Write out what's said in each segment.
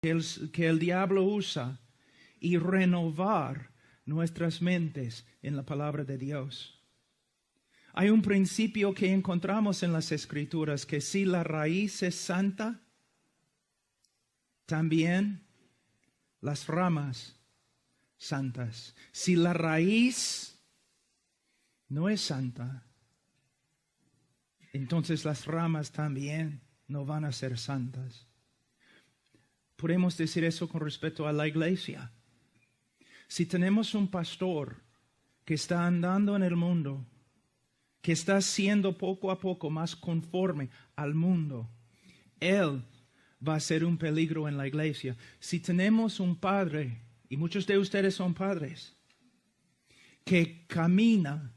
que el diablo usa y renovar nuestras mentes en la palabra de Dios. Hay un principio que encontramos en las Escrituras, que si la raíz es santa, también las ramas santas. Si la raíz no es santa, entonces las ramas también no van a ser santas. Podemos decir eso con respecto a la iglesia. Si tenemos un pastor que está andando en el mundo, que está siendo poco a poco más conforme al mundo, él va a ser un peligro en la iglesia. Si tenemos un padre, y muchos de ustedes son padres, que camina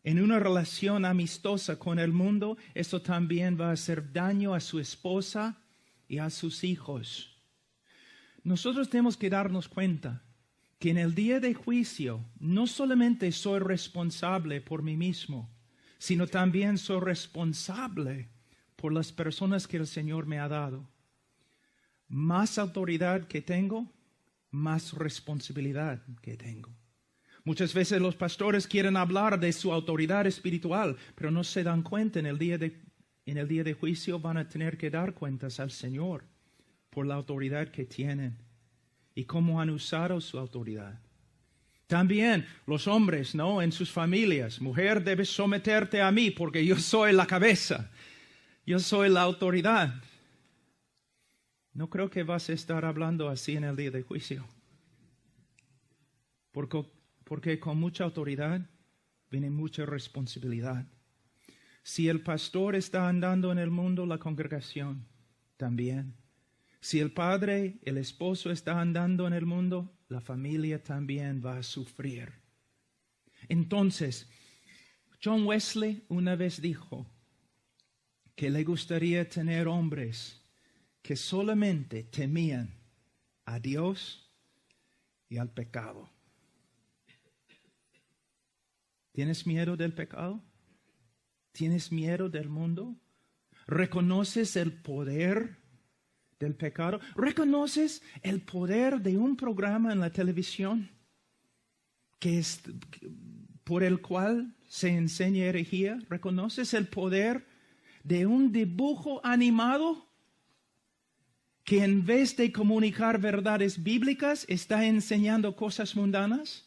en una relación amistosa con el mundo, eso también va a hacer daño a su esposa y a sus hijos. Nosotros tenemos que darnos cuenta que en el día de juicio no solamente soy responsable por mí mismo, sino también soy responsable por las personas que el Señor me ha dado. Más autoridad que tengo, más responsabilidad que tengo. Muchas veces los pastores quieren hablar de su autoridad espiritual, pero no se dan cuenta en el día de juicio van a tener que dar cuentas al Señor por la autoridad que tienen y cómo han usado su autoridad. También los hombres, ¿no? En sus familias, mujer, debes someterte a mí porque yo soy la cabeza, yo soy la autoridad. No creo que vas a estar hablando así en el día de juicio. Porque con mucha autoridad viene mucha responsabilidad. Si el pastor está andando en el mundo, la congregación también. Si el padre, el esposo está andando en el mundo, la familia también va a sufrir. Entonces, John Wesley una vez dijo que le gustaría tener hombres que solamente temían a Dios y al pecado. ¿Tienes miedo del pecado? ¿Tienes miedo del mundo? ¿Reconoces el poder del pecado? ¿Reconoces el poder de un programa en la televisión por el cual se enseña herejía? ¿Reconoces el poder de un dibujo animado que en vez de comunicar verdades bíblicas está enseñando cosas mundanas?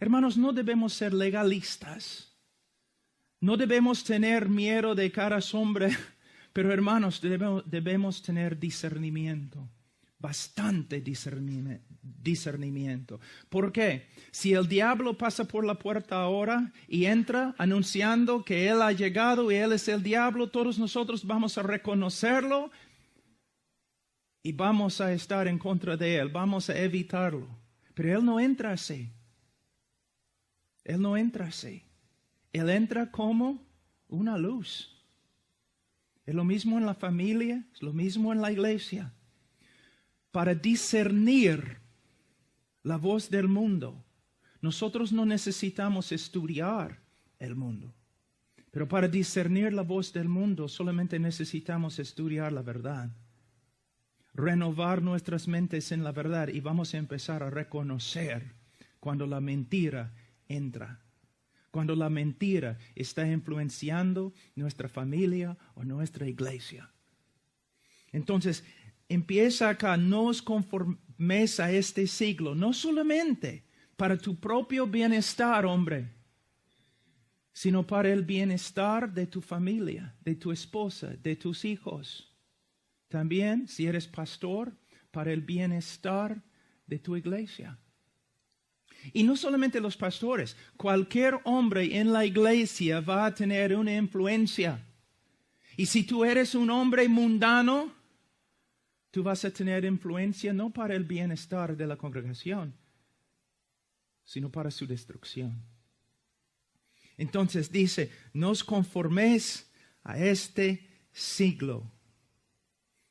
Hermanos, no debemos ser legalistas. No debemos tener miedo de cara sombra. Pero hermanos, debemos tener discernimiento, bastante discernimiento. ¿Por qué? Si el diablo pasa por la puerta ahora y entra anunciando que él ha llegado y él es el diablo, todos nosotros vamos a reconocerlo y vamos a estar en contra de él, vamos a evitarlo. Pero él no entra así. Él no entra así. Él entra como una luz. Es lo mismo en la familia, es lo mismo en la iglesia. Para discernir la voz del mundo, nosotros no necesitamos estudiar el mundo. Pero para discernir la voz del mundo, solamente necesitamos estudiar la verdad. Renovar nuestras mentes en la verdad y vamos a empezar a reconocer cuando la mentira entra. Cuando la mentira está influenciando nuestra familia o nuestra iglesia. Entonces, empieza acá, no os conforméis a este siglo, no solamente para tu propio bienestar, hombre, sino para el bienestar de tu familia, de tu esposa, de tus hijos. También, si eres pastor, para el bienestar de tu iglesia. Y no solamente los pastores, cualquier hombre en la iglesia va a tener una influencia. Y si tú eres un hombre mundano, tú vas a tener influencia no para el bienestar de la congregación, sino para su destrucción. Entonces dice, no os conforméis a este siglo.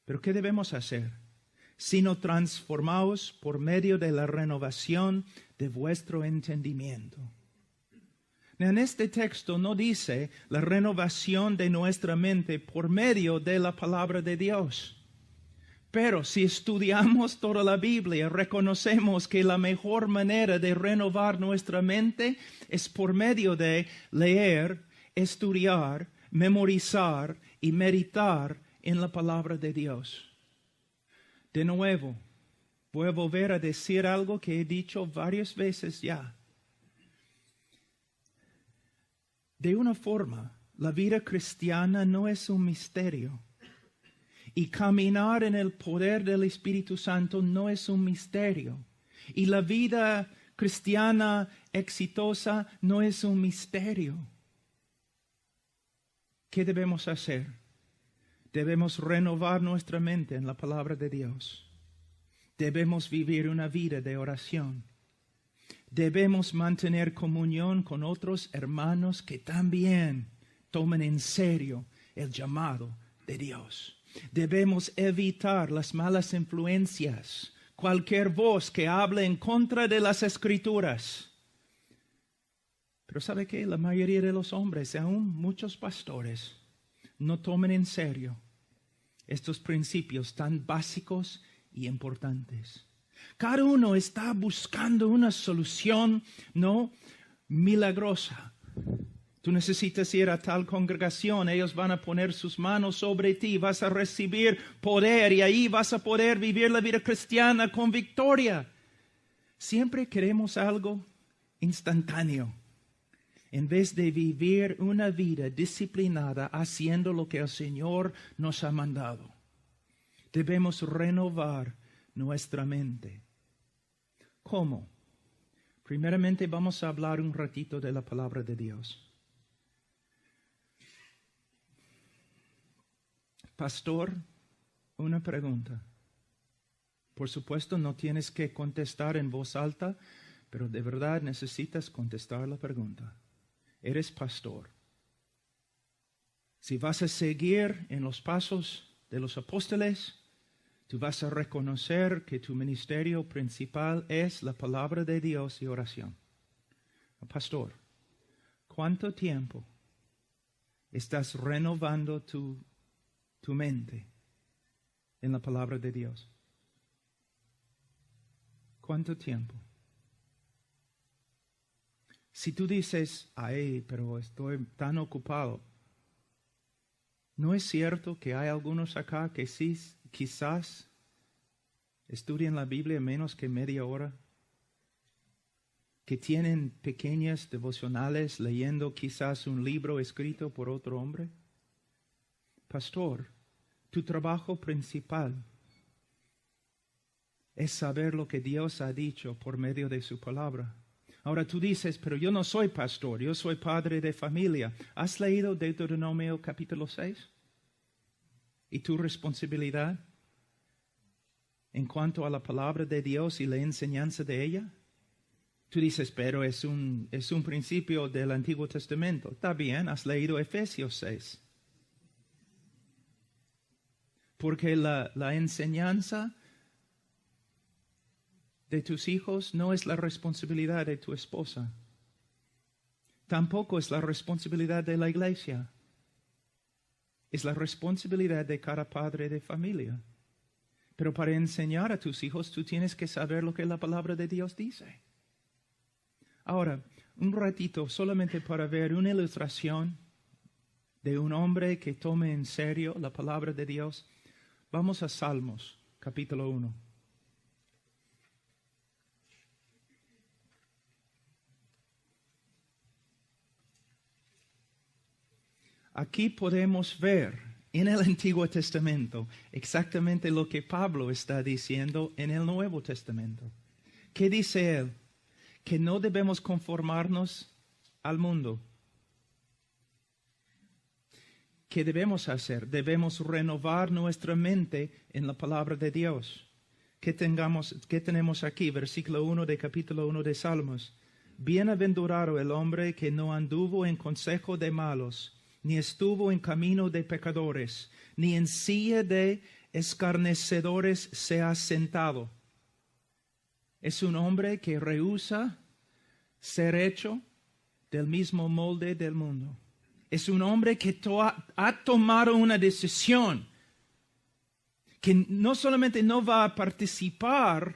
¿Pero qué debemos hacer? Sino transformaos por medio de la renovación de vuestro entendimiento. En este texto no dice la renovación de nuestra mente por medio de la palabra de Dios. Pero si estudiamos toda la Biblia, reconocemos que la mejor manera de renovar nuestra mente es por medio de leer, estudiar, memorizar y meditar en la palabra de Dios. De nuevo, voy a volver a decir algo que he dicho varias veces ya. De una forma, la vida cristiana no es un misterio. Y caminar en el poder del Espíritu Santo no es un misterio. Y la vida cristiana exitosa no es un misterio. ¿Qué debemos hacer? Debemos renovar nuestra mente en la palabra de Dios. Debemos vivir una vida de oración. Debemos mantener comunión con otros hermanos que también tomen en serio el llamado de Dios. Debemos evitar las malas influencias, cualquier voz que hable en contra de las Escrituras. Pero ¿sabe qué? La mayoría de los hombres, aún muchos pastores, no toman en serio estos principios tan básicos y importantes. Cada uno está buscando una solución, no milagrosa. Tú necesitas ir a tal congregación, ellos van a poner sus manos sobre ti, vas a recibir poder y ahí vas a poder vivir la vida cristiana con victoria. Siempre queremos algo instantáneo, en vez de vivir una vida disciplinada haciendo lo que el Señor nos ha mandado. Debemos renovar nuestra mente. ¿Cómo? Primeramente vamos a hablar un ratito de la palabra de Dios. Pastor, una pregunta. Por supuesto, no tienes que contestar en voz alta, pero de verdad necesitas contestar la pregunta. Eres pastor. Si vas a seguir en los pasos de los apóstoles, tú vas a reconocer que tu ministerio principal es la palabra de Dios y oración. Pastor, ¿cuánto tiempo estás renovando tu mente en la palabra de Dios? ¿Cuánto tiempo? Si tú dices, ay, pero estoy tan ocupado, ¿no es cierto que hay algunos acá que sí, quizás estudian la Biblia menos que media hora? Que tienen pequeñas devocionales leyendo quizás un libro escrito por otro hombre? Pastor, tu trabajo principal es saber lo que Dios ha dicho por medio de su palabra. Ahora tú dices, pero yo no soy pastor, yo soy padre de familia. ¿Has leído Deuteronomio capítulo 6? ¿Y tu responsabilidad en cuanto a la palabra de Dios y la enseñanza de ella? Tú dices, pero es un principio del Antiguo Testamento. Está bien, has leído Efesios 6. Porque la enseñanza de tus hijos no es la responsabilidad de tu esposa. Tampoco es la responsabilidad de la iglesia. Es la responsabilidad de cada padre de familia. Pero para enseñar a tus hijos, tú tienes que saber lo que la palabra de Dios dice. Ahora, un ratito solamente para ver una ilustración de un hombre que tome en serio la palabra de Dios. Vamos a Salmos, capítulo 1. Aquí podemos ver en el Antiguo Testamento exactamente lo que Pablo está diciendo en el Nuevo Testamento. ¿Qué dice él? Que no debemos conformarnos al mundo. ¿Qué debemos hacer? Debemos renovar nuestra mente en la palabra de Dios. ¿Qué tenemos aquí? Versículo 1 de capítulo 1 de Salmos. Bienaventurado el hombre que no anduvo en consejo de malos, ni estuvo en camino de pecadores, ni en silla de escarnecedores se ha sentado. Es un hombre que rehúsa ser hecho del mismo molde del mundo. Es un hombre que ha tomado una decisión que no solamente no va a participar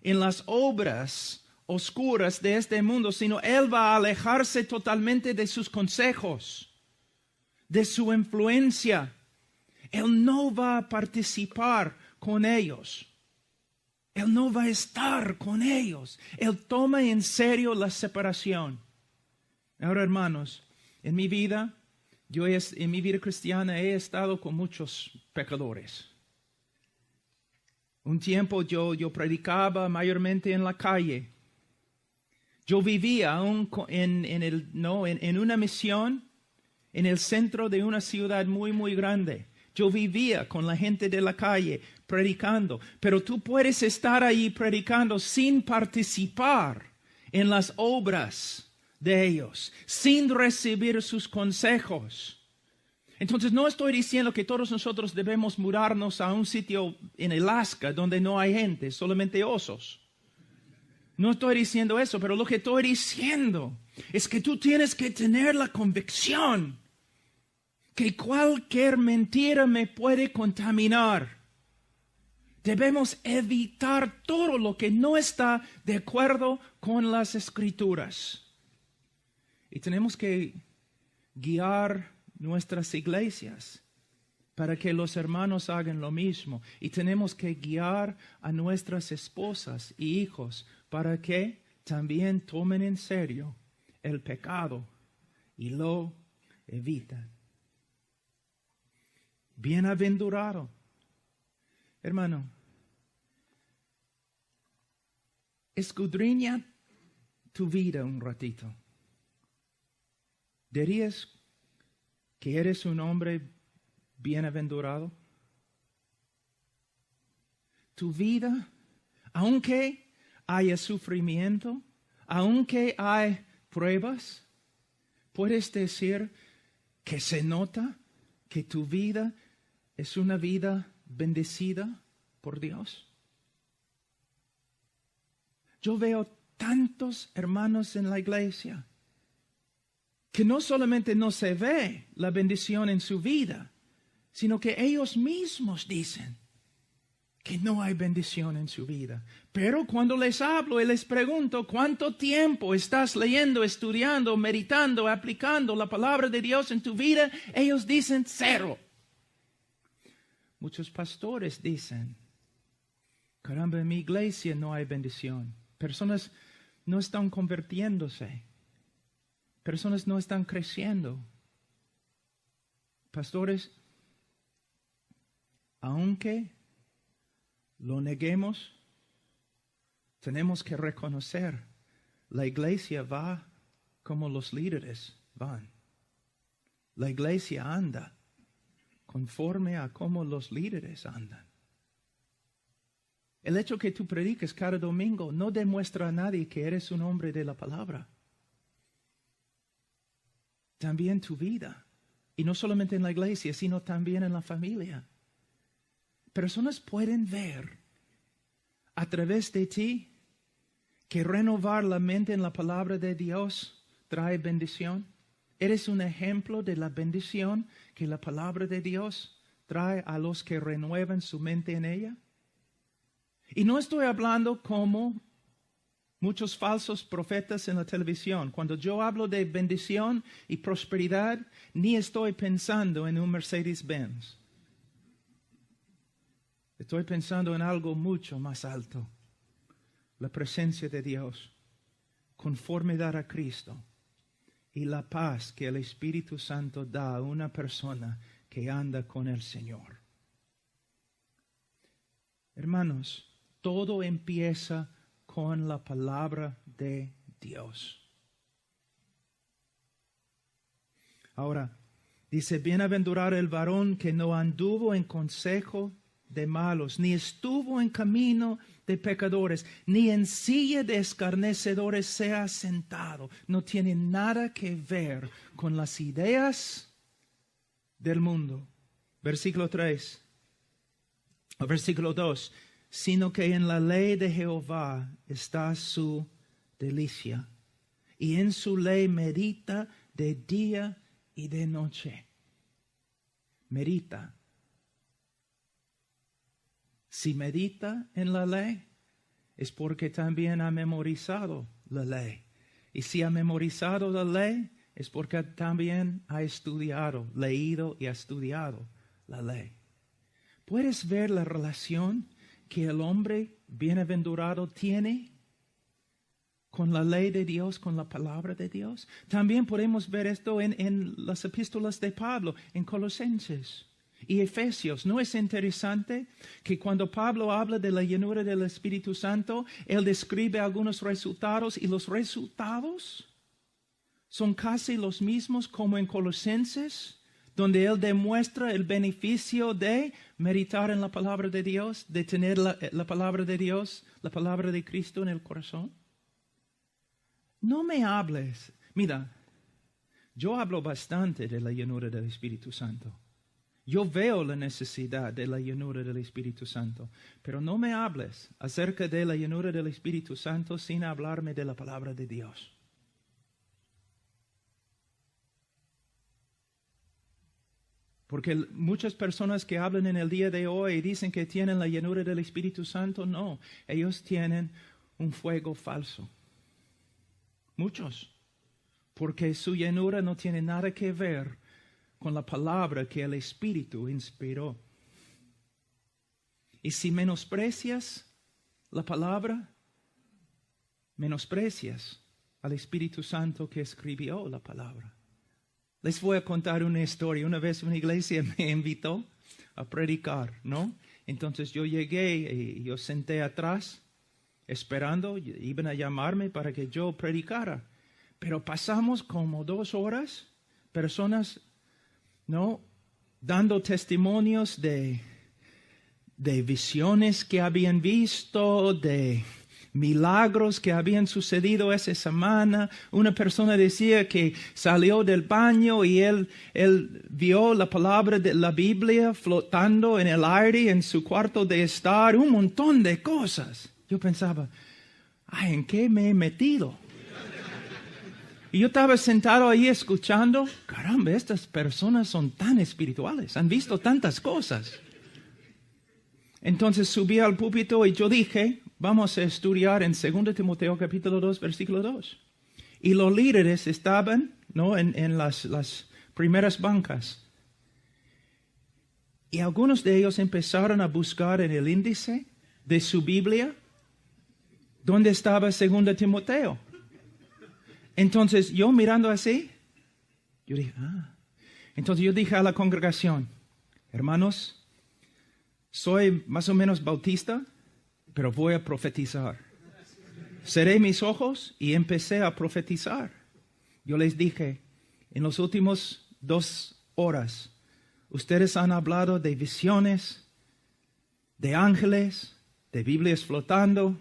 en las obras oscuras de este mundo, sino Él va a alejarse totalmente de sus consejos, de su influencia. Él no va a participar con ellos. Él no va a estar con ellos. Él toma en serio la separación. Ahora, hermanos, en mi vida cristiana he estado con muchos pecadores. Un tiempo yo predicaba mayormente en la calle. Yo vivía aún en una misión en el centro de una ciudad muy, muy grande. Yo vivía con la gente de la calle predicando, pero tú puedes estar ahí predicando sin participar en las obras de ellos, sin recibir sus consejos. Entonces no estoy diciendo que todos nosotros debemos mudarnos a un sitio en Alaska donde no hay gente, solamente osos. No estoy diciendo eso, pero lo que estoy diciendo es que tú tienes que tener la convicción que cualquier mentira me puede contaminar. Debemos evitar todo lo que no está de acuerdo con las Escrituras. Y tenemos que guiar nuestras iglesias para que los hermanos hagan lo mismo. Y tenemos que guiar a nuestras esposas y hijos para que también tomen en serio el pecado y lo eviten. Bienaventurado. Hermano, escudriña tu vida un ratito. ¿Dirías que eres un hombre bienaventurado? Tu vida, aunque haya sufrimiento, aunque hay pruebas, puedes decir que se nota que tu vida es una vida bendecida por Dios. Yo veo tantos hermanos en la iglesia que no solamente no se ve la bendición en su vida, sino que ellos mismos dicen que no hay bendición en su vida. Pero cuando les hablo y les pregunto, ¿cuánto tiempo estás leyendo, estudiando, meditando, aplicando la palabra de Dios en tu vida? Ellos dicen 0. Muchos pastores dicen, caramba, en mi iglesia no hay bendición. Personas no están convirtiéndose. Personas no están creciendo. Pastores, aunque lo neguemos, tenemos que reconocer, la iglesia va como los líderes van. La iglesia anda conforme a cómo los líderes andan. El hecho que tú prediques cada domingo no demuestra a nadie que eres un hombre de la palabra. También tu vida, y no solamente en la iglesia, sino también en la familia. Personas pueden ver a través de ti que renovar la mente en la palabra de Dios trae bendición. Eres un ejemplo de la bendición que la palabra de Dios trae a los que renuevan su mente en ella. Y no estoy hablando como muchos falsos profetas en la televisión. Cuando yo hablo de bendición y prosperidad, ni estoy pensando en un Mercedes-Benz. Estoy pensando en algo mucho más alto. La presencia de Dios, conformidad a Cristo y la paz que el Espíritu Santo da a una persona que anda con el Señor. Hermanos, todo empieza con la palabra de Dios. Ahora, dice, bienaventurado el varón que no anduvo en consejo de malos, ni estuvo en camino de pecadores, ni en silla de escarnecedores se ha sentado. No tiene nada que ver con las ideas del mundo. Versículo 3, o versículo 2. Sino que en la ley de Jehová está su delicia, y en su ley medita de día y de noche. Medita. Si medita en la ley, es porque también ha memorizado la ley. Y si ha memorizado la ley, es porque también ha estudiado, leído y ha estudiado la ley. ¿Puedes ver la relación que el hombre bienaventurado tiene con la ley de Dios, con la palabra de Dios? También podemos ver esto en las epístolas de Pablo, en Colosenses y Efesios. ¿No es interesante que cuando Pablo habla de la llenura del Espíritu Santo, él describe algunos resultados y los resultados son casi los mismos como en Colosenses, donde él demuestra el beneficio de meditar en la palabra de Dios, de tener la palabra de Dios, la palabra de Cristo en el corazón? No me hables. Mira, yo hablo bastante de la llenura del Espíritu Santo. Yo veo la necesidad de la llenura del Espíritu Santo, pero no me hables acerca de la llenura del Espíritu Santo sin hablarme de la palabra de Dios. Porque muchas personas que hablan en el día de hoy y dicen que tienen la llenura del Espíritu Santo, no, ellos tienen un fuego falso. Muchos, porque su llenura no tiene nada que ver con la palabra que el Espíritu inspiró. Y si menosprecias la palabra, menosprecias al Espíritu Santo que escribió la palabra. Les voy a contar una historia. Una vez una iglesia me invitó a predicar, ¿no? Entonces yo llegué y yo senté atrás esperando, iban a llamarme para que yo predicara. Pero pasamos como 2 horas, personas, ¿no?, dando testimonios de visiones que habían visto, de milagros que habían sucedido esa semana. Una persona decía que salió del baño y él vio la palabra de la Biblia flotando en el aire en su cuarto de estar, un montón de cosas. Yo pensaba, ay, ¿en qué me he metido? Y yo estaba sentado ahí escuchando, caramba, estas personas son tan espirituales, han visto tantas cosas. Entonces subí al púlpito y yo dije, vamos a estudiar en 2 Timoteo capítulo 2, versículo 2. Y los líderes estaban, ¿no?, en las primeras bancas. Y algunos de ellos empezaron a buscar en el índice de su Biblia dónde estaba 2 Timoteo. Entonces yo mirando así, yo dije, Entonces yo dije a la congregación, hermanos, soy más o menos bautista, pero voy a profetizar. Cerré mis ojos y empecé a profetizar. Yo les dije, en los últimos 2 horas, ustedes han hablado de visiones, de ángeles, de Biblias flotando,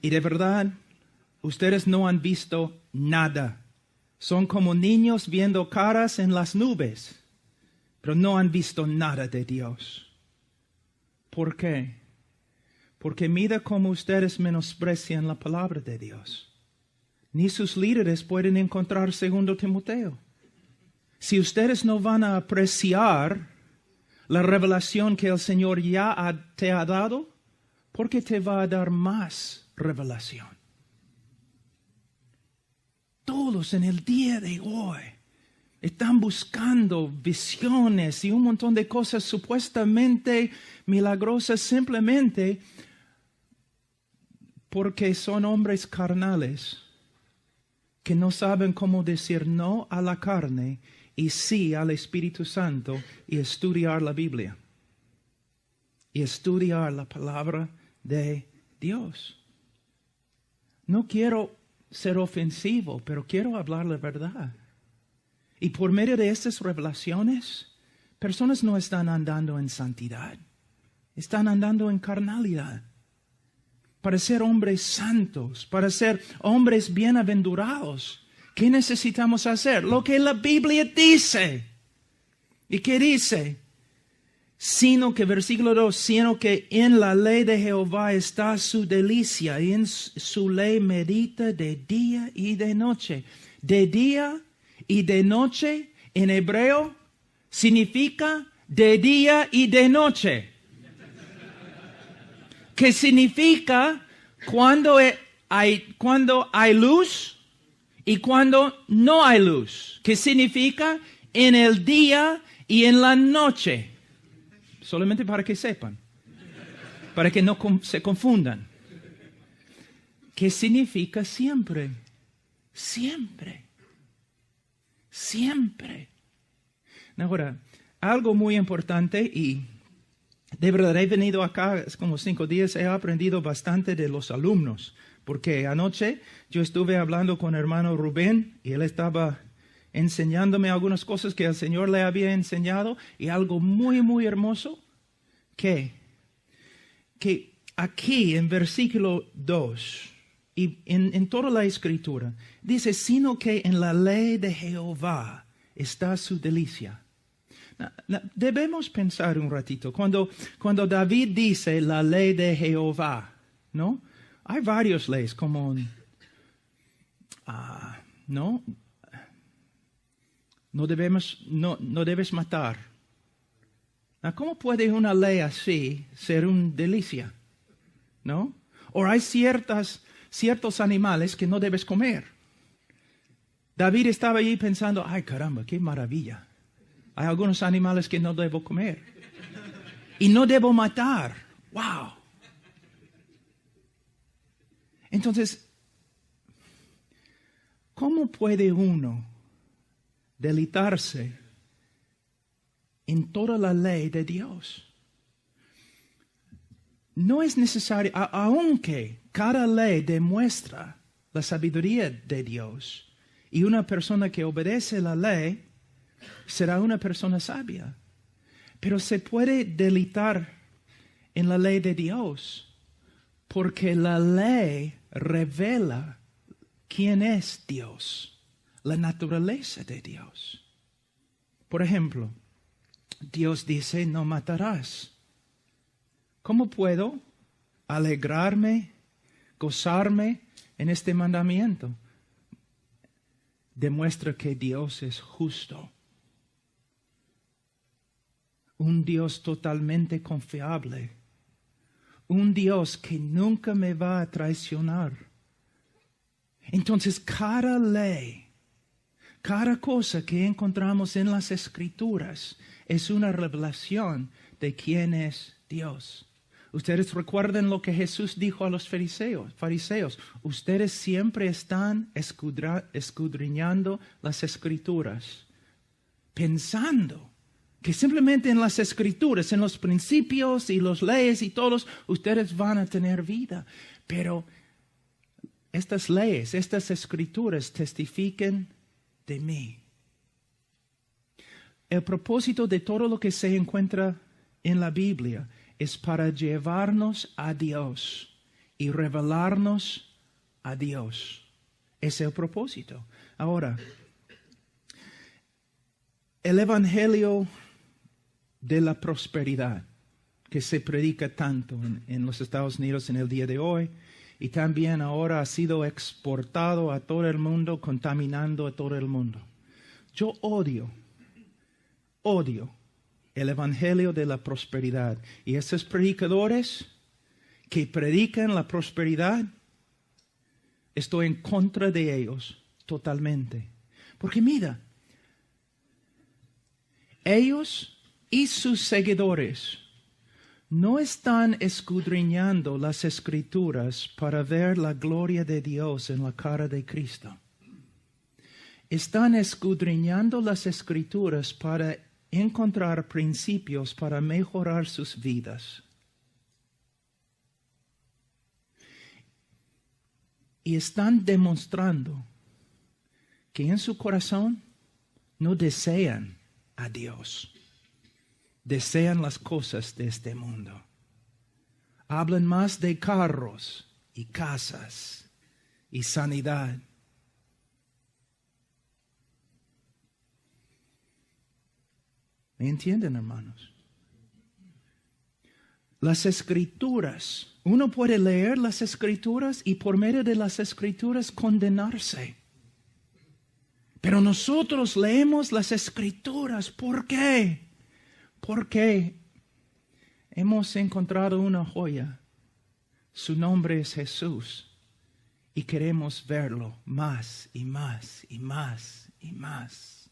y de verdad, ustedes no han visto nada. Son como niños viendo caras en las nubes, pero no han visto nada de Dios. ¿Por qué? Porque mira cómo ustedes menosprecian la palabra de Dios. Ni sus líderes pueden encontrar 2 Timoteo. Si ustedes no van a apreciar la revelación que el Señor ya te ha dado, ¿por qué te va a dar más revelación? Todos en el día de hoy están buscando visiones y un montón de cosas supuestamente milagrosas simplemente porque son hombres carnales que no saben cómo decir no a la carne y sí al Espíritu Santo y estudiar la Biblia y estudiar la palabra de Dios. No quiero ser ofensivo, pero quiero hablar la verdad. Y por medio de estas revelaciones, personas no están andando en santidad, están andando en carnalidad. Para ser hombres santos, para ser hombres bienaventurados, ¿qué necesitamos hacer? Lo que la Biblia dice. ¿Y qué dice? Sino que, versículo 2, sino que en la ley de Jehová está su delicia, y en su ley medita de día y de noche. De día y de noche, en hebreo, significa de día y de noche. que significa cuando hay luz y cuando no hay luz, que significa en el día y en la noche. Solamente para que sepan, para que no se confundan. ¿Qué significa siempre? Siempre. Siempre. Ahora, algo muy importante, y de verdad he venido acá, es como 5 días, he aprendido bastante de los alumnos, porque anoche yo estuve hablando con el hermano Rubén y él estaba enseñándome algunas cosas que el Señor le había enseñado, y algo muy, muy hermoso, que aquí en versículo 2, y en toda la Escritura, dice, sino que en la ley de Jehová está su delicia. Debemos pensar un ratito, cuando David dice la ley de Jehová, ¿no? Hay varias leyes como, ¿no? No debes matar. ¿Cómo puede una ley así ser una delicia? ¿No? O hay ciertos animales que no debes comer. David estaba allí pensando, ay caramba, qué maravilla. Hay algunos animales que no debo comer. Y no debo matar. ¡Wow! Entonces, ¿cómo puede uno deleitarse en toda la ley de Dios? No es necesario, aunque cada ley demuestra la sabiduría de Dios, y una persona que obedece la ley será una persona sabia. Pero se puede deleitar en la ley de Dios, porque la ley revela quién es Dios, la naturaleza de Dios. Por ejemplo, Dios dice, no matarás. ¿Cómo puedo alegrarme, gozarme en este mandamiento? Demuestra que Dios es justo. Un Dios totalmente confiable. Un Dios que nunca me va a traicionar. Entonces, cada ley, cada cosa que encontramos en las Escrituras es una revelación de quién es Dios. Ustedes recuerden lo que Jesús dijo a los fariseos. Ustedes siempre están escudriñando las Escrituras, pensando que simplemente en las Escrituras, en los principios y las leyes y todos, ustedes van a tener vida. Pero estas leyes, estas Escrituras testifican de mí. El propósito de todo lo que se encuentra en la Biblia es para llevarnos a Dios y revelarnos a Dios. Ese es el propósito. Ahora, el Evangelio de la prosperidad que se predica tanto en los Estados Unidos en el día de hoy, y también ahora ha sido exportado a todo el mundo, contaminando a todo el mundo. Yo odio el Evangelio de la prosperidad. Y esos predicadores que predican la prosperidad, estoy en contra de ellos totalmente. Porque mira, ellos y sus seguidores no están escudriñando las Escrituras para ver la gloria de Dios en la cara de Cristo. Están escudriñando las Escrituras para encontrar principios para mejorar sus vidas. Y están demostrando que en su corazón no desean a Dios. Desean las cosas de este mundo. Hablan más de carros y casas y sanidad. ¿Me entienden, hermanos? Las Escrituras, uno puede leer las Escrituras y por medio de las Escrituras condenarse. Pero nosotros leemos las Escrituras. ¿Por qué? Porque hemos encontrado una joya Su nombre es Jesús. Y queremos verlo más y más y más y más.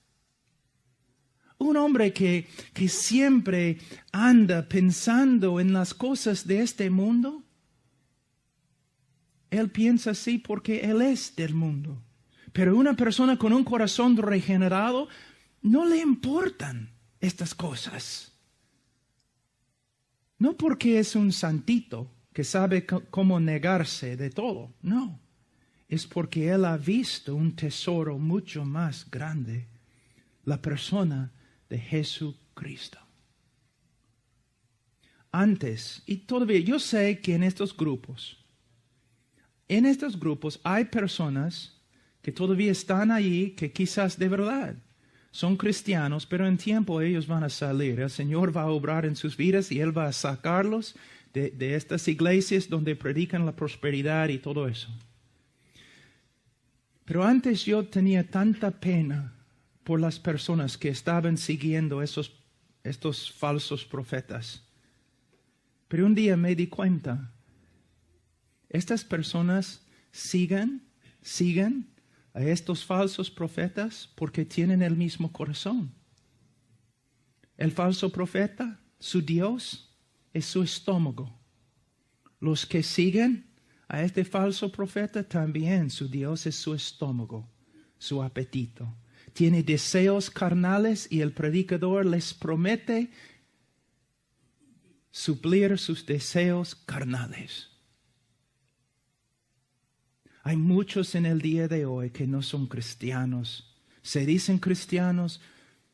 Un hombre que siempre anda pensando en las cosas de este mundo. Él piensa así porque Él es del mundo. Pero una persona con un corazón regenerado no le importan estas cosas. No porque es un santito que sabe cómo negarse de todo. No. Es porque Él ha visto un tesoro mucho más grande. La persona de Jesucristo. Antes, y todavía yo sé que en estos grupos hay personas que todavía están allí, que quizás de verdad son cristianos, pero en tiempo ellos van a salir. El Señor va a obrar en sus vidas y Él va a sacarlos de estas iglesias donde predican la prosperidad y todo eso. Pero antes yo tenía tanta pena por las personas que estaban siguiendo estos falsos profetas. Pero un día me di cuenta, estas personas siguen a estos falsos profetas porque tienen el mismo corazón. El falso profeta, su Dios, es su estómago. Los que siguen a este falso profeta también su Dios es su estómago, su apetito. Tiene deseos carnales y el predicador les promete suplir sus deseos carnales. Hay muchos en el día de hoy que no son cristianos. Se dicen cristianos,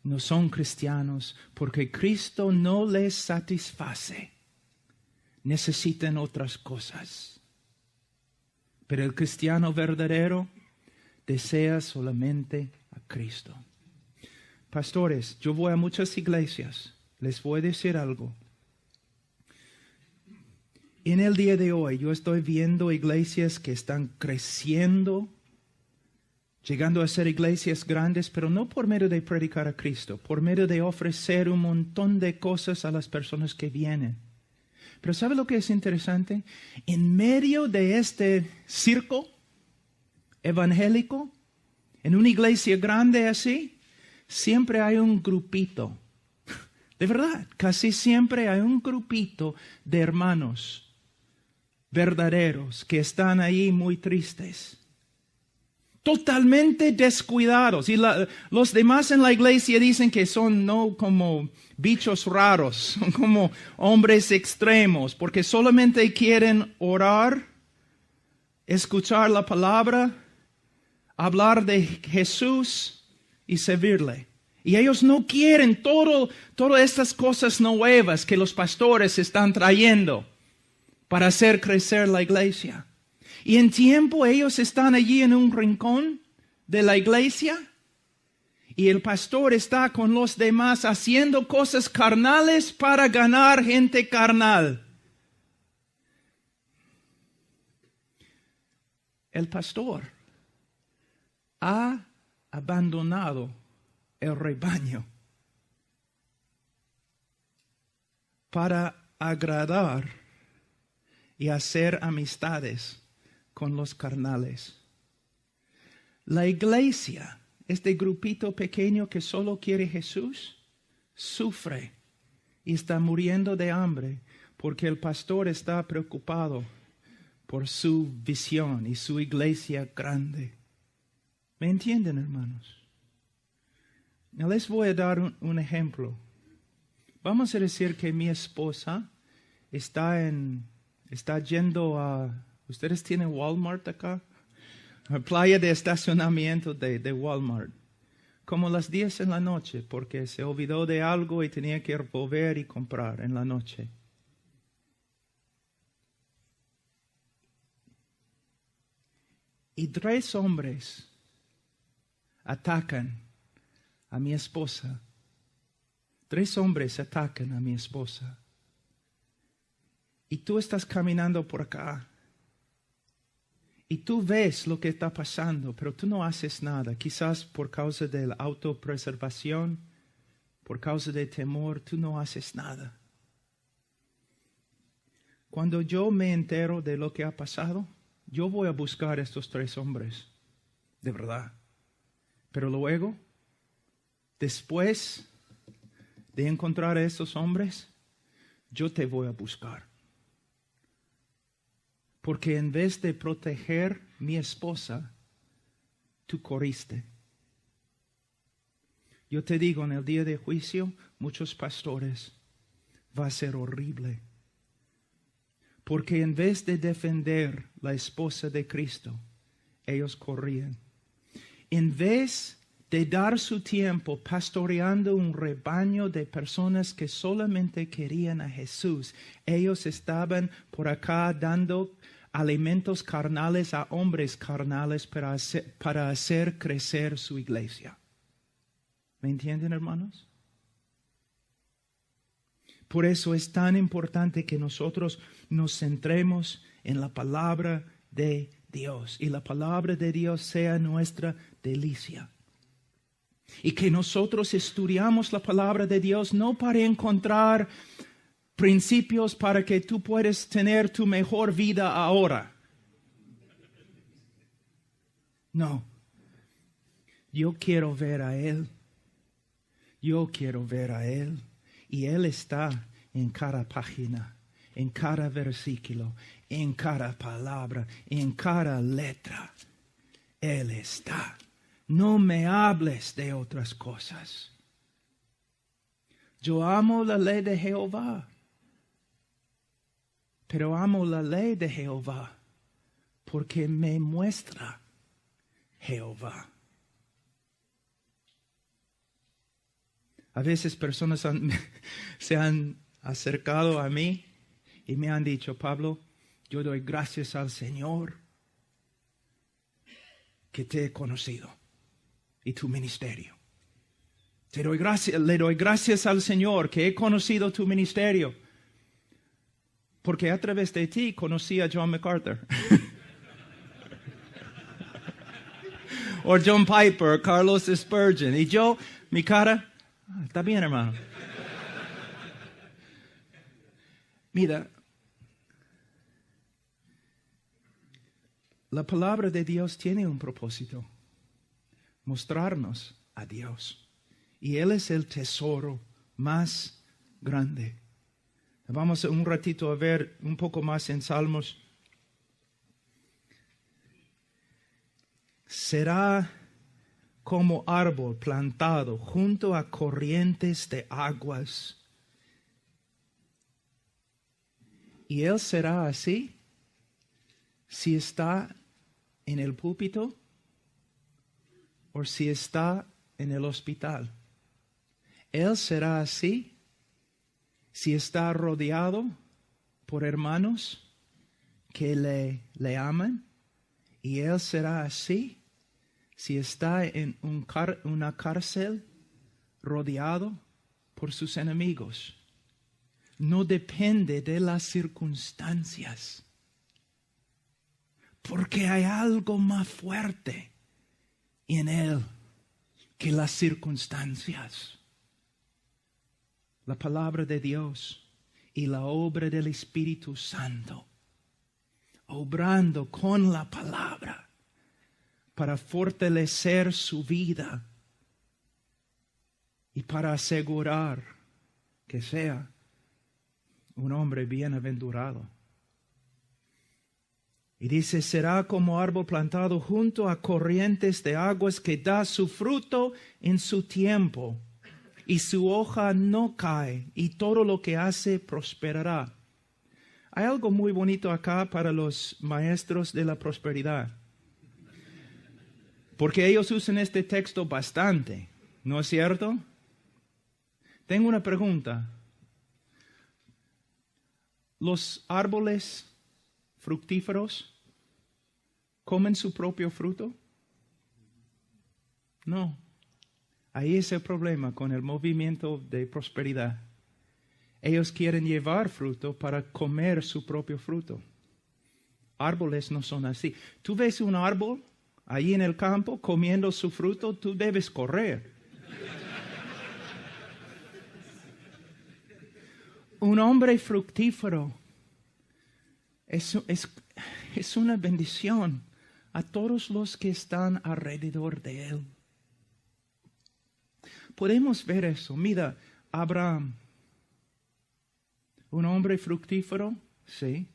no son cristianos, porque Cristo no les satisface. Necesitan otras cosas. Pero el cristiano verdadero desea solamente a Cristo. Pastores, yo voy a muchas iglesias. Les voy a decir algo. En el día de hoy yo estoy viendo iglesias que están creciendo, llegando a ser iglesias grandes, pero no por medio de predicar a Cristo, por medio de ofrecer un montón de cosas a las personas que vienen. Pero ¿sabe lo que es interesante? En medio de este circo evangélico, en una iglesia grande así, siempre hay un grupito. De verdad, casi siempre hay un grupito de hermanos verdaderos que están ahí muy tristes, totalmente descuidados. Y los demás en la iglesia dicen que son no como bichos raros, son como hombres extremos, porque solamente quieren orar, escuchar la palabra, hablar de Jesús y servirle. Y ellos no quieren todas estas cosas nuevas que los pastores están trayendo para hacer crecer la iglesia. Y en tiempo ellos están allí en un rincón de la iglesia y el pastor está con los demás haciendo cosas carnales para ganar gente carnal. El pastor ha abandonado el rebaño para agradar y hacer amistades con los carnales. La iglesia, este grupito pequeño que solo quiere Jesús, sufre y está muriendo de hambre porque el pastor está preocupado por su visión y su iglesia grande. ¿Me entienden, hermanos? Les voy a dar un ejemplo. Vamos a decir que mi esposa está yendo a... ¿Ustedes tienen Walmart acá? La playa de estacionamiento de Walmart. Como las 10 en la noche, porque se olvidó de algo y tenía que volver y comprar en la noche. Y 3 hombres atacan a mi esposa. 3 hombres atacan a mi esposa. Y tú estás caminando por acá. Y tú ves lo que está pasando, pero tú no haces nada. Quizás por causa de la autopreservación, por causa de temor, tú no haces nada. cuando yo me entero de lo que ha pasado, yo voy a buscar a estos 3 hombres, de verdad. Pero luego, después de encontrar a estos hombres, yo te voy a buscar. Porque en vez de proteger mi esposa, tú corriste. Yo te digo, en el día de juicio, muchos pastores, va a ser horrible. Porque en vez de defender la esposa de Cristo, ellos corrían. En vez de dar su tiempo pastoreando un rebaño de personas que solamente querían a Jesús, ellos estaban por acá dando alimentos carnales a hombres carnales para hacer crecer su iglesia. ¿Me entienden, hermanos? Por eso es tan importante que nosotros nos centremos en la palabra de Dios y la palabra de Dios sea nuestra delicia. Y que nosotros estudiamos la palabra de Dios no para encontrar principios para que tú puedas tener tu mejor vida ahora. No. Yo quiero ver a Él. Yo quiero ver a Él. Y Él está en cada página, en cada versículo, en cada palabra, en cada letra. Él está. No me hables de otras cosas. Yo amo la ley de Jehová. Pero amo la ley de Jehová porque me muestra Jehová. A veces personas se han acercado a mí y me han dicho, Pablo, yo doy gracias al Señor que te he conocido y tu ministerio. Le doy gracias al Señor que he conocido tu ministerio. Porque a través de ti conocí a John MacArthur. O John Piper, o Carlos Spurgeon. Y yo, mi cara, está bien, hermano. Mira, la palabra de Dios tiene un propósito. Mostrarnos a Dios. Y Él es el tesoro más grande. Vamos un ratito a ver un poco más en Salmos. Será como árbol plantado junto a corrientes de aguas. Y él será así si está en el púlpito o si está en el hospital. Él será así si está rodeado por hermanos que le aman, y Él será así si está en una cárcel rodeado por sus enemigos. No depende de las circunstancias, porque hay algo más fuerte en Él que las circunstancias. La palabra de Dios y la obra del Espíritu Santo, obrando con la palabra para fortalecer su vida y para asegurar que sea un hombre bienaventurado. Y dice, será como árbol plantado junto a corrientes de aguas que da su fruto en su tiempo. Y su hoja no cae, y todo lo que hace prosperará. Hay algo muy bonito acá para los maestros de la prosperidad. Porque ellos usan este texto bastante, ¿no es cierto? Tengo una pregunta. ¿Los árboles fructíferos comen su propio fruto? No. Ahí es el problema con el movimiento de prosperidad. Ellos quieren llevar fruto para comer su propio fruto. Árboles no son así. Tú ves un árbol ahí en el campo comiendo su fruto, tú debes correr. Un hombre fructífero es una bendición a todos los que están alrededor de él. Podemos ver eso. Mira, Abraham, un hombre fructífero, sí.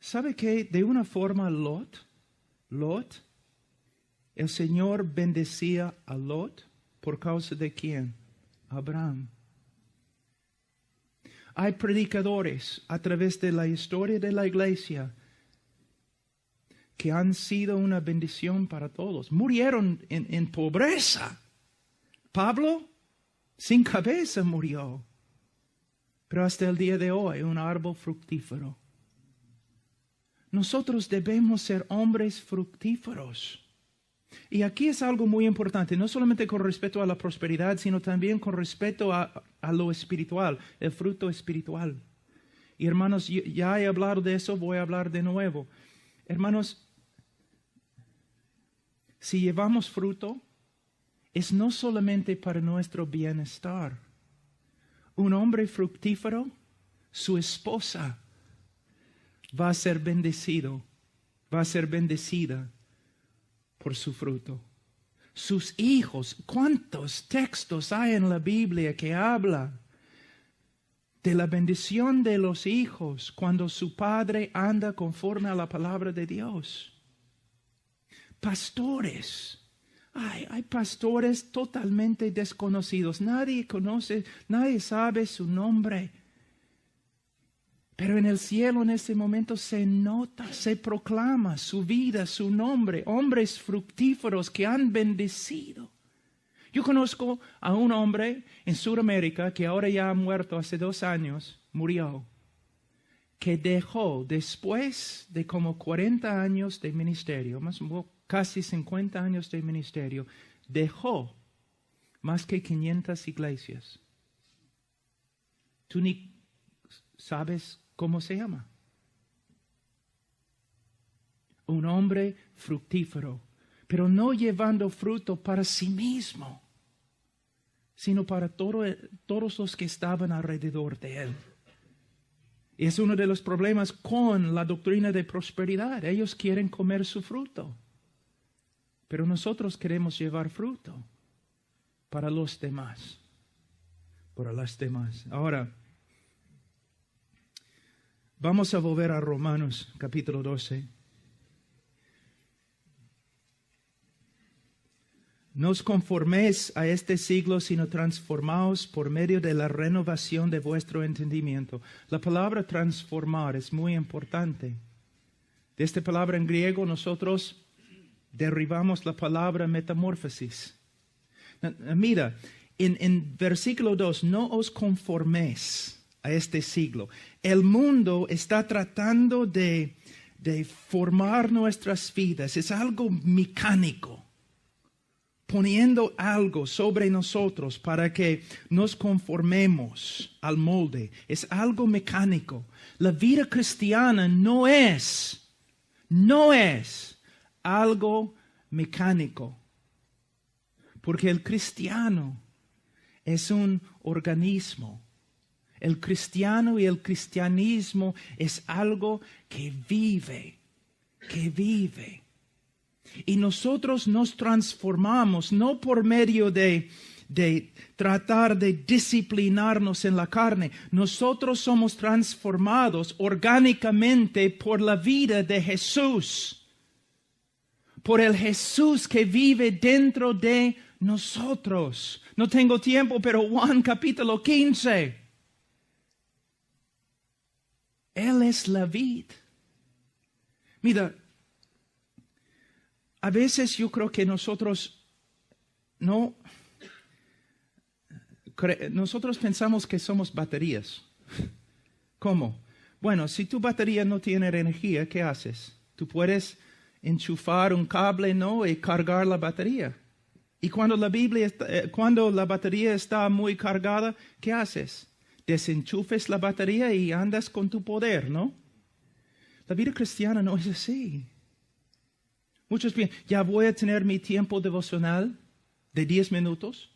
¿Sabe qué? De una forma Lot, el Señor bendecía a Lot por causa de ¿quién? Abraham. Hay predicadores a través de la historia de la iglesia que han sido una bendición para todos. Murieron en pobreza. Pablo, sin cabeza, murió. Pero hasta el día de hoy, un árbol fructífero. Nosotros debemos ser hombres fructíferos. Y aquí es algo muy importante, no solamente con respecto a la prosperidad, sino también con respecto a lo espiritual, el fruto espiritual. Y hermanos, ya he hablado de eso, voy a hablar de nuevo. Hermanos, si llevamos fruto, es no solamente para nuestro bienestar. Un hombre fructífero, su esposa va a ser bendecida por su fruto. Sus hijos, ¿cuántos textos hay en la Biblia que habla de la bendición de los hijos cuando su padre anda conforme a la palabra de Dios? Pastores. Hay pastores totalmente desconocidos. Nadie conoce, nadie sabe su nombre. Pero en el cielo en este momento se nota, se proclama su vida, su nombre. Hombres fructíferos que han bendecido. Yo conozco a un hombre en Sudamérica que ahora ya ha muerto hace 2 años, murió, que dejó después de como 40 años de ministerio, casi 50 años de ministerio, dejó más que 500 iglesias. ¿Tú ni sabes cómo se llama? Un hombre fructífero, pero no llevando fruto para sí mismo, sino para todos los que estaban alrededor de él. Y es uno de los problemas con la doctrina de prosperidad. Ellos quieren comer su fruto. Pero nosotros queremos llevar fruto para los demás. Para las demás. Ahora, vamos a volver a Romanos capítulo 12. No os conforméis a este siglo, sino transformaos por medio de la renovación de vuestro entendimiento. La palabra transformar es muy importante. De esta palabra en griego nosotros derribamos la palabra metamorfosis. Mira, en versículo 2, no os conforméis a este siglo. El mundo está tratando de formar nuestras vidas. Es algo mecánico, poniendo algo sobre nosotros para que nos conformemos al molde. Es algo mecánico. La vida cristiana no es algo mecánico, porque el cristiano es un organismo. El cristiano y el cristianismo es algo que vive. Y nosotros nos transformamos no por medio de tratar de disciplinarnos en la carne. Nosotros somos transformados orgánicamente por la vida de Jesús. Por el Jesús que vive dentro de nosotros. No tengo tiempo, pero Juan capítulo 15. Él es la vid. Mira, a veces yo creo que nosotros pensamos que somos baterías. ¿Cómo? Bueno, si tu batería no tiene energía, ¿qué haces? Tú puedes enchufar un cable, ¿no? Y cargar la batería. Y cuando la batería está muy cargada, ¿qué haces? Desenchufes la batería y andas con tu poder, ¿no? La vida cristiana no es así. Muchos piensan, ya voy a tener mi tiempo devocional de 10 minutos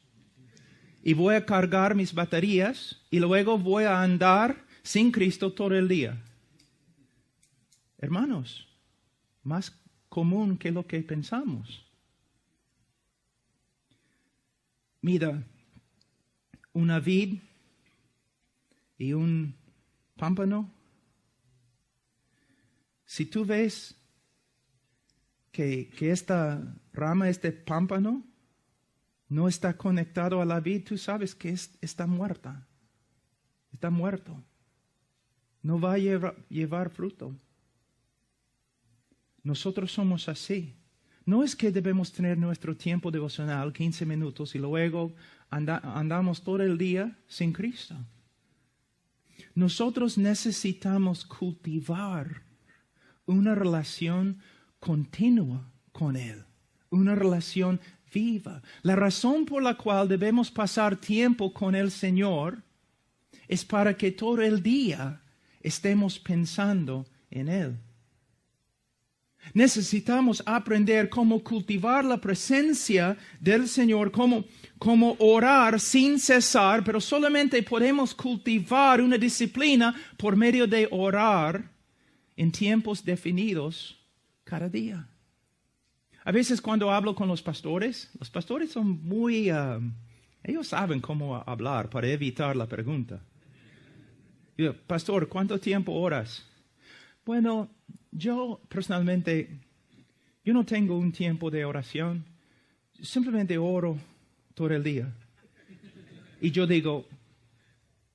y voy a cargar mis baterías y luego voy a andar sin Cristo todo el día. Hermanos, más común que lo que pensamos. Mira, una vid y un pámpano. Si tú ves que esta rama, este pámpano, no está conectado a la vid, tú sabes que está muerta. Está muerto. No va a llevar fruto. Nosotros somos así. No es que debemos tener nuestro tiempo devocional, 15 minutos, y luego andamos todo el día sin Cristo. Nosotros necesitamos cultivar una relación continua con Él, una relación viva. La razón por la cual debemos pasar tiempo con el Señor es para que todo el día estemos pensando en Él. Necesitamos aprender cómo cultivar la presencia del Señor, cómo orar sin cesar, pero solamente podemos cultivar una disciplina por medio de orar en tiempos definidos cada día. A veces cuando hablo con los pastores son muy, ellos saben cómo hablar para evitar la pregunta. Yo, pastor, ¿cuánto tiempo oras? Bueno, yo personalmente, yo no tengo un tiempo de oración. Simplemente oro todo el día. Y yo digo,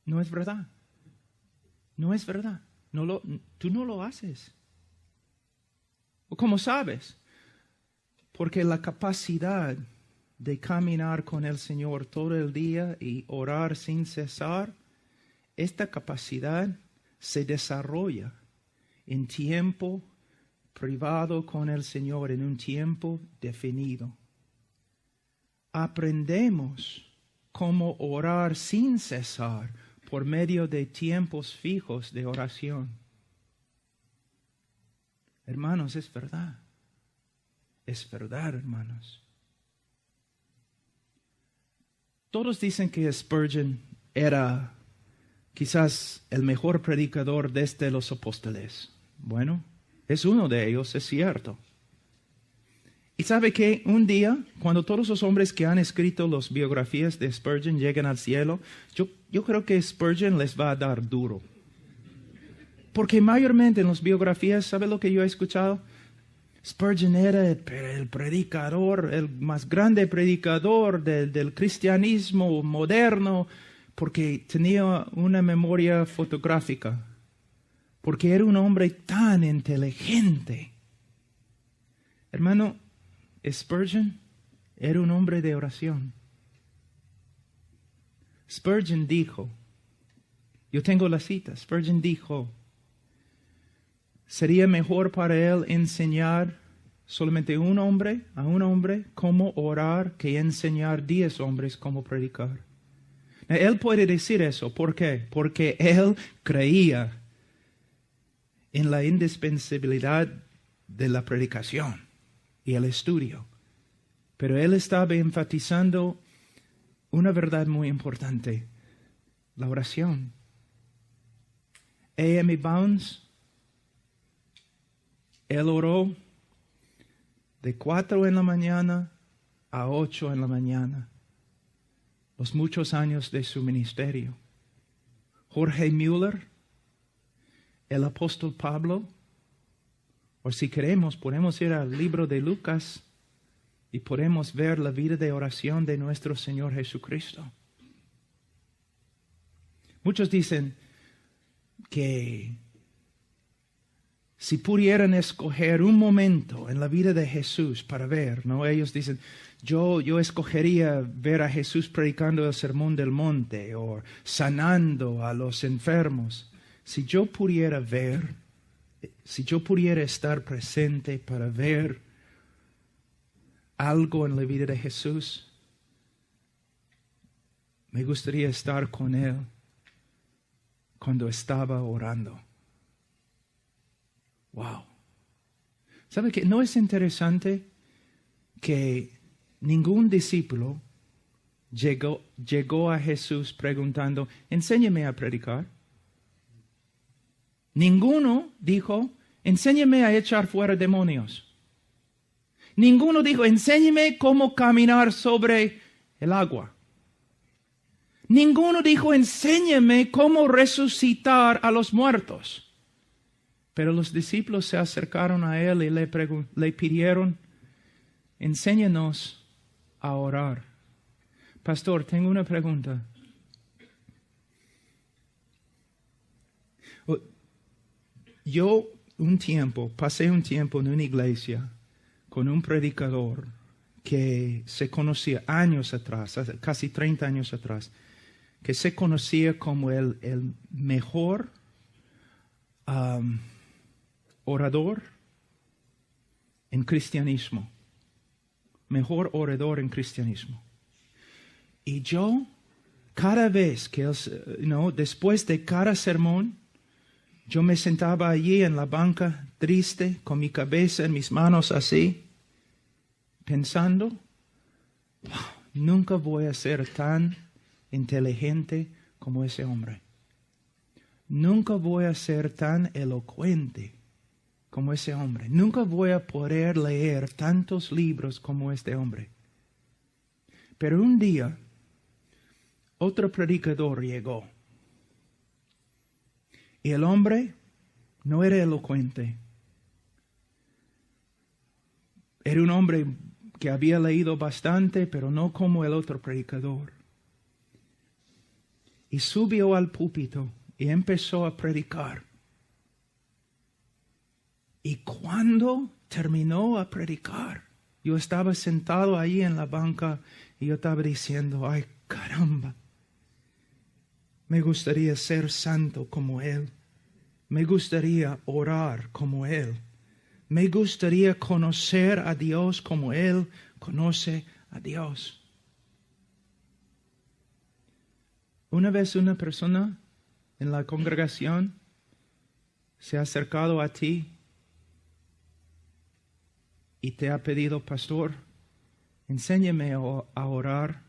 no es verdad. No es verdad. Tú no lo haces. ¿Cómo sabes? Porque la capacidad de caminar con el Señor todo el día y orar sin cesar, esta capacidad se desarrolla en tiempo privado con el Señor, en un tiempo definido. Aprendemos cómo orar sin cesar por medio de tiempos fijos de oración. Hermanos, es verdad. Es verdad, hermanos. Todos dicen que Spurgeon era quizás el mejor predicador desde los apóstoles. Bueno, es uno de ellos, es cierto. Y sabe que un día, cuando todos los hombres que han escrito las biografías de Spurgeon lleguen al cielo, yo creo que Spurgeon les va a dar duro. Porque mayormente en las biografías, ¿sabe lo que yo he escuchado? Spurgeon era el predicador, el más grande predicador del cristianismo moderno, porque tenía una memoria fotográfica, porque era un hombre tan inteligente. Hermano, Spurgeon era un hombre de oración. Spurgeon dijo, yo tengo la cita, Spurgeon dijo, sería mejor para él enseñar solamente a un hombre cómo orar que enseñar 10 hombres cómo predicar. Él puede decir eso. ¿Por qué? Porque él creía en la indispensabilidad de la predicación y el estudio. Pero él estaba enfatizando una verdad muy importante, la oración. A.M. Bounds, él oró de 4 en la mañana a 8 en la mañana. Los muchos años de su ministerio. Jorge Müller, el apóstol Pablo, o si queremos, podemos ir al libro de Lucas y podemos ver la vida de oración de nuestro Señor Jesucristo. Muchos dicen que si pudieran escoger un momento en la vida de Jesús para ver, ¿no? Ellos dicen, yo escogería ver a Jesús predicando el sermón del monte o sanando a los enfermos. Si yo pudiera ver, si yo pudiera estar presente para ver algo en la vida de Jesús, me gustaría estar con Él cuando estaba orando. Wow. ¿Sabe qué? ¿No es interesante que ningún discípulo llegó a Jesús preguntando, enséñame a predicar? Ninguno dijo, enséñame a echar fuera demonios. Ninguno dijo, enséñame cómo caminar sobre el agua. Ninguno dijo, enséñame cómo resucitar a los muertos. Pero los discípulos se acercaron a él y le pidieron, enséñanos a orar. Pastor, tengo una pregunta. Yo pasé un tiempo en una iglesia con un predicador que se conocía años atrás, casi 30 años atrás, que se conocía como el mejor orador en cristianismo. Mejor orador en cristianismo. Y yo, cada vez que después de cada sermón, yo me sentaba allí en la banca, triste, con mi cabeza en mis manos así, pensando, nunca voy a ser tan inteligente como ese hombre. Nunca voy a ser tan elocuente como ese hombre. Nunca voy a poder leer tantos libros como este hombre. Pero un día, otro predicador llegó. Y el hombre no era elocuente. Era un hombre que había leído bastante, pero no como el otro predicador. Y subió al púlpito y empezó a predicar. Y cuando terminó a predicar, yo estaba sentado ahí en la banca y yo estaba diciendo, ay caramba, me gustaría ser santo como Él. Me gustaría orar como Él. Me gustaría conocer a Dios como Él conoce a Dios. Una vez una persona en la congregación se ha acercado a ti y te ha pedido, pastor, enséñame a orar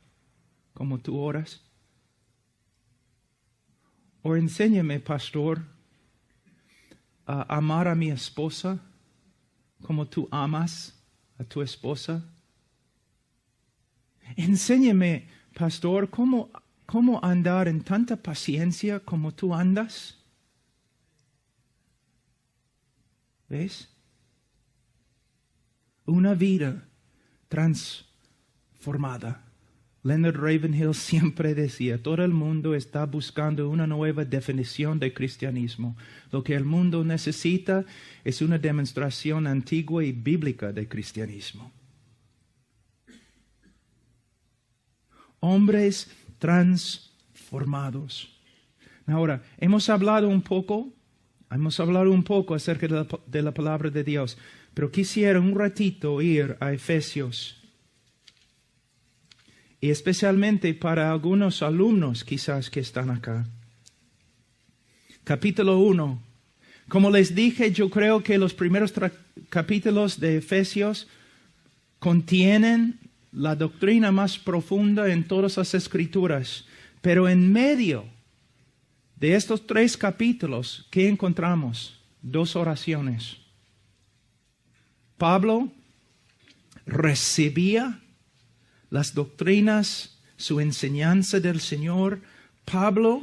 como tú oras. O enséñame, pastor, a amar a mi esposa como tú amas a tu esposa. Enséñame, pastor, cómo andar en tanta paciencia como tú andas. ¿Ves? Una vida transformada. Leonard Ravenhill siempre decía, todo el mundo está buscando una nueva definición de cristianismo. Lo que el mundo necesita es una demostración antigua y bíblica de cristianismo. Hombres transformados. Ahora, hemos hablado un poco acerca de la palabra de Dios, pero quisiera un ratito ir a Efesios. Y especialmente para algunos alumnos quizás que están acá. Capítulo 1. Como les dije, yo creo que los primeros capítulos de Efesios contienen la doctrina más profunda en todas las Escrituras. Pero en medio de estos 3 capítulos, ¿qué encontramos? 2 oraciones. Pablo recibía las doctrinas, su enseñanza del Señor. Pablo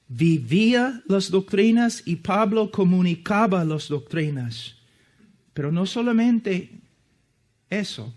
vivía las doctrinas y Pablo comunicaba las doctrinas. Pero no solamente eso,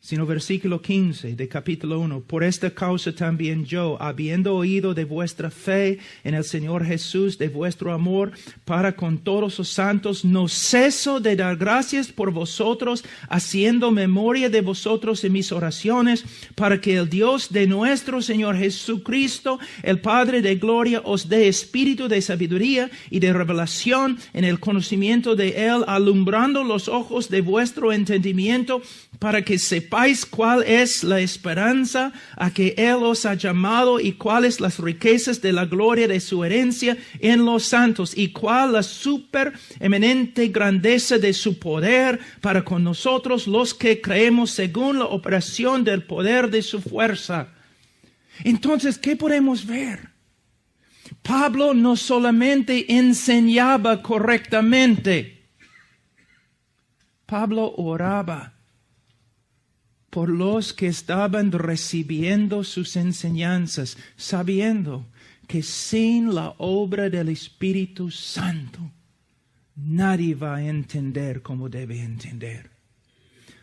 sino versículo 15 de capítulo 1. Por esta causa también yo, habiendo oído de vuestra fe en el Señor Jesús, de vuestro amor para con todos los santos, no ceso de dar gracias por vosotros, haciendo memoria de vosotros en mis oraciones, para que el Dios de nuestro Señor Jesucristo, el Padre de gloria, os dé espíritu de sabiduría y de revelación en el conocimiento de Él, alumbrando los ojos de vuestro entendimiento, para que sepáis cuál es la esperanza a que Él os ha llamado y cuáles las riquezas de la gloria de su herencia en los santos y cuál la supereminente grandeza de su poder para con nosotros los que creemos según la operación del poder de su fuerza. Entonces, ¿qué podemos ver? Pablo no solamente enseñaba correctamente, Pablo oraba por los que estaban recibiendo sus enseñanzas, sabiendo que sin la obra del Espíritu Santo, nadie va a entender como debe entender.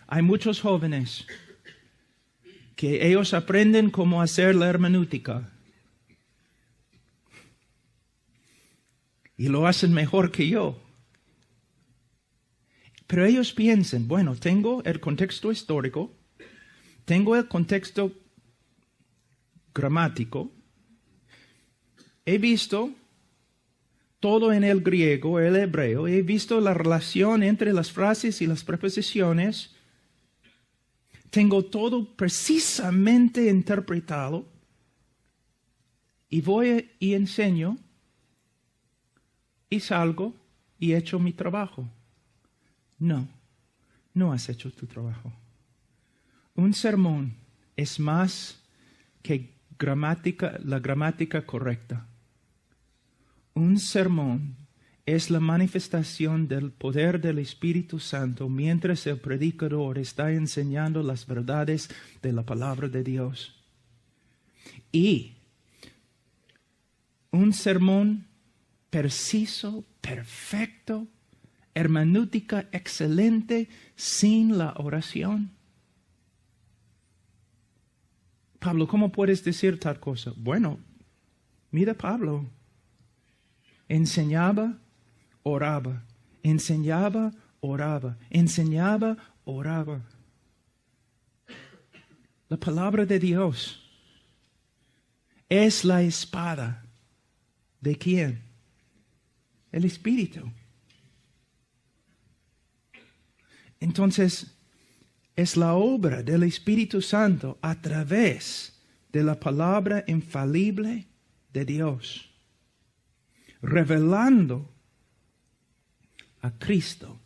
Hay muchos jóvenes que ellos aprenden cómo hacer la hermenéutica y lo hacen mejor que yo. Pero ellos piensan, bueno, tengo el contexto histórico, tengo el contexto gramático, he visto todo en el griego, el hebreo, he visto la relación entre las frases y las preposiciones, tengo todo precisamente interpretado y voy y enseño y salgo y he hecho mi trabajo. No, no has hecho tu trabajo. Un sermón es más que la gramática correcta. Un sermón es la manifestación del poder del Espíritu Santo mientras el predicador está enseñando las verdades de la palabra de Dios. Y un sermón preciso, perfecto, hermenéutica excelente, sin la oración. Pablo, ¿cómo puedes decir tal cosa? Bueno, mira Pablo. Enseñaba, oraba. Enseñaba, oraba. Enseñaba, oraba. La palabra de Dios es la espada. ¿De quién? El Espíritu. Entonces, es la obra del Espíritu Santo a través de la palabra infalible de Dios, revelando a Cristo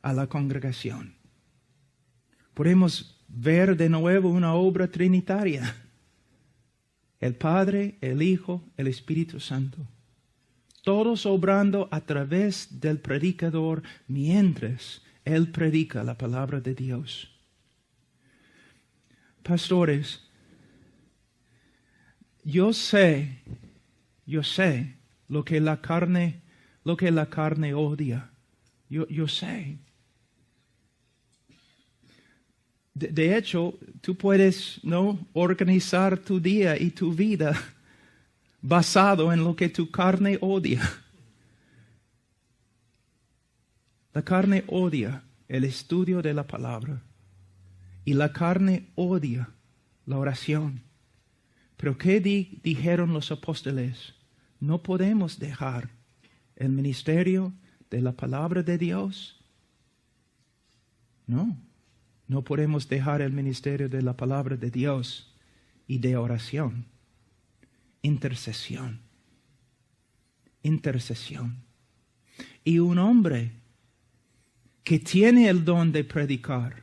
a la congregación. Podemos ver de nuevo una obra trinitaria. El Padre, el Hijo, el Espíritu Santo. Todos obrando a través del predicador mientras Él predica la palabra de Dios. Pastores, yo sé lo que la carne odia. Yo sé. De hecho, tú puedes organizar tu día y tu vida basado en lo que tu carne odia. La carne odia el estudio de la palabra y la carne odia la oración. Pero ¿qué dijeron los apóstoles? No podemos dejar el ministerio de la palabra de Dios. No podemos dejar el ministerio de la palabra de Dios y de oración. Intercesión. Y un hombre que tiene el don de predicar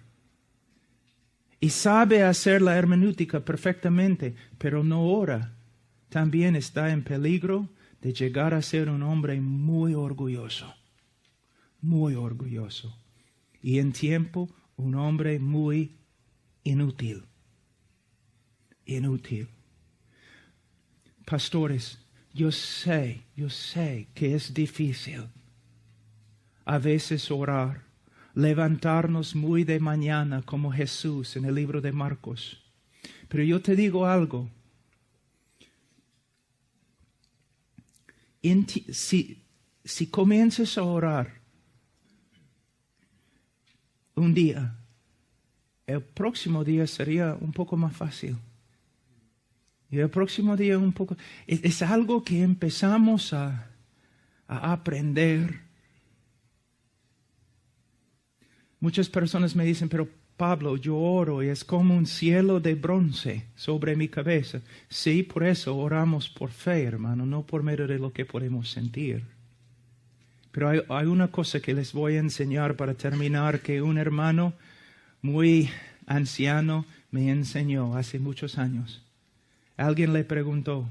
y sabe hacer la hermenéutica perfectamente, pero no ora, también está en peligro de llegar a ser un hombre muy orgulloso. Y en tiempo, un hombre muy inútil. Pastores, yo sé que es difícil a veces orar, levantarnos muy de mañana como Jesús en el libro de Marcos. Pero yo te digo algo. Si comienzas a orar un día, el próximo día sería un poco más fácil. Y el próximo día un poco... Es algo que empezamos a aprender. Muchas personas me dicen, pero Pablo, yo oro y es como un cielo de bronce sobre mi cabeza. Sí, por eso oramos por fe, hermano, no por medio de lo que podemos sentir. Pero hay una cosa que les voy a enseñar para terminar, que un hermano muy anciano me enseñó hace muchos años. Alguien le preguntó,